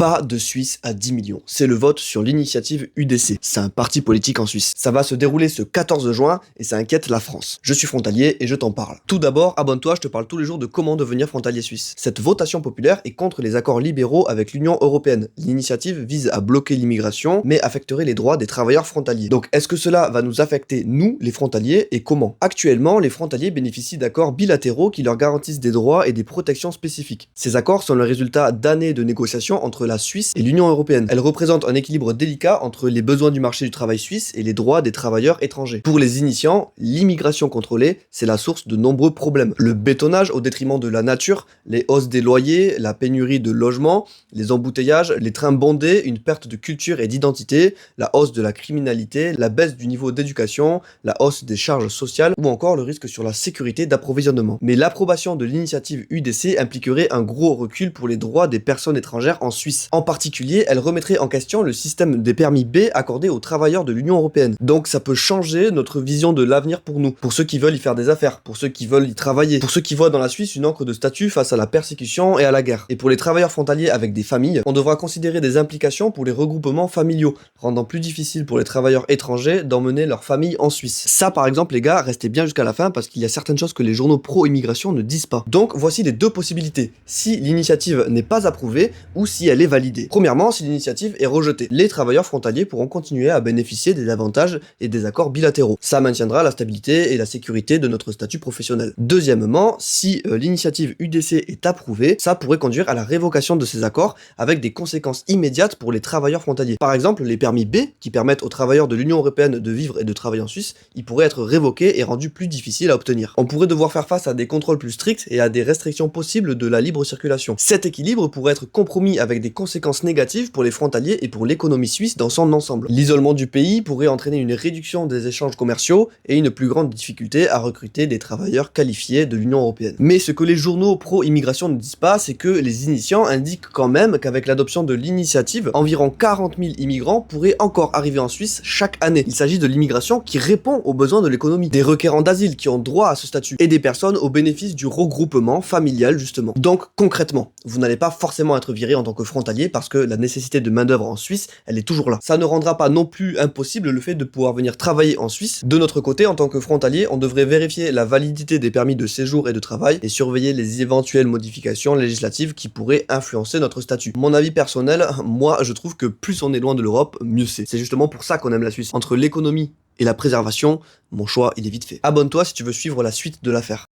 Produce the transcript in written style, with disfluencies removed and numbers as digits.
Pas de Suisse à 10 millions. C'est le vote sur l'initiative UDC. C'est un parti politique en Suisse. Ça va se dérouler ce 14 juin et ça inquiète la France. Je suis frontalier et je t'en parle. Tout d'abord, abonne-toi, je te parle tous les jours de comment devenir frontalier suisse. Cette votation populaire est contre les accords libéraux avec l'Union européenne. L'initiative vise à bloquer l'immigration, mais affecterait les droits des travailleurs frontaliers. Donc, est-ce que cela va nous affecter, nous, les frontaliers, et comment? Actuellement, les frontaliers bénéficient d'accords bilatéraux qui leur garantissent des droits et des protections spécifiques. Ces accords sont le résultat d'années de négociations entre la Suisse et l'Union européenne. Elles représentent un équilibre délicat entre les besoins du marché du travail suisse et les droits des travailleurs étrangers. Pour les initiants, l'immigration contrôlée, c'est la source de nombreux problèmes. Le bétonnage au détriment de la nature, les hausses des loyers, la pénurie de logements, les embouteillages, les trains bondés, une perte de culture et d'identité, la hausse de la criminalité, la baisse du niveau d'éducation, la hausse des charges sociales ou encore le risque sur la sécurité d'approvisionnement. Mais l'approbation de l'initiative UDC impliquerait un gros recul pour les droits des personnes étrangères en Suisse. En particulier, elle remettrait en question le système des permis B accordés aux travailleurs de l'Union européenne. Donc ça peut changer notre vision de l'avenir pour nous, pour ceux qui veulent y faire des affaires, pour ceux qui veulent y travailler, pour ceux qui voient dans la Suisse une encre de statut face à la persécution et à la guerre. Et pour les travailleurs frontaliers avec des familles, on devra considérer des implications pour les regroupements familiaux, rendant plus difficile pour les travailleurs étrangers d'emmener leur famille en Suisse. Ça par exemple les gars, restez bien jusqu'à la fin parce qu'il y a certaines choses que les journaux pro-immigration ne disent pas. Donc voici les deux possibilités, si l'initiative n'est pas approuvée ou si elle est validée. Premièrement, si l'initiative est rejetée, les travailleurs frontaliers pourront continuer à bénéficier des avantages et des accords bilatéraux. Ça maintiendra la stabilité et la sécurité de notre statut professionnel. Deuxièmement, si l'initiative UDC est approuvée, ça pourrait conduire à la révocation de ces accords avec des conséquences immédiates pour les travailleurs frontaliers. Par exemple, les permis B, qui permettent aux travailleurs de l'Union européenne de vivre et de travailler en Suisse, ils pourraient être révoqués et rendus plus difficiles à obtenir. On pourrait devoir faire face à des contrôles plus stricts et à des restrictions possibles de la libre circulation. Cet équilibre pourrait être compromis avec des conséquences négatives pour les frontaliers et pour l'économie suisse dans son ensemble. L'isolement du pays pourrait entraîner une réduction des échanges commerciaux et une plus grande difficulté à recruter des travailleurs qualifiés de l'Union européenne. Mais ce que les journaux pro-immigration ne disent pas, c'est que les initiants indiquent quand même qu'avec l'adoption de l'initiative, environ 40 000 immigrants pourraient encore arriver en Suisse chaque année. Il s'agit de l'immigration qui répond aux besoins de l'économie, des requérants d'asile qui ont droit à ce statut, et des personnes au bénéfice du regroupement familial justement. Donc concrètement, vous n'allez pas forcément être viré en tant que frontalier parce que la nécessité de main-d'œuvre en Suisse, elle est toujours là. Ça ne rendra pas non plus impossible le fait de pouvoir venir travailler en Suisse. De notre côté, en tant que frontalier, on devrait vérifier la validité des permis de séjour et de travail et surveiller les éventuelles modifications législatives qui pourraient influencer notre statut. Mon avis personnel, moi je trouve que plus on est loin de l'Europe, mieux c'est. C'est justement pour ça qu'on aime la Suisse. Entre l'économie et la préservation, mon choix il est vite fait. Abonne-toi si tu veux suivre la suite de l'affaire.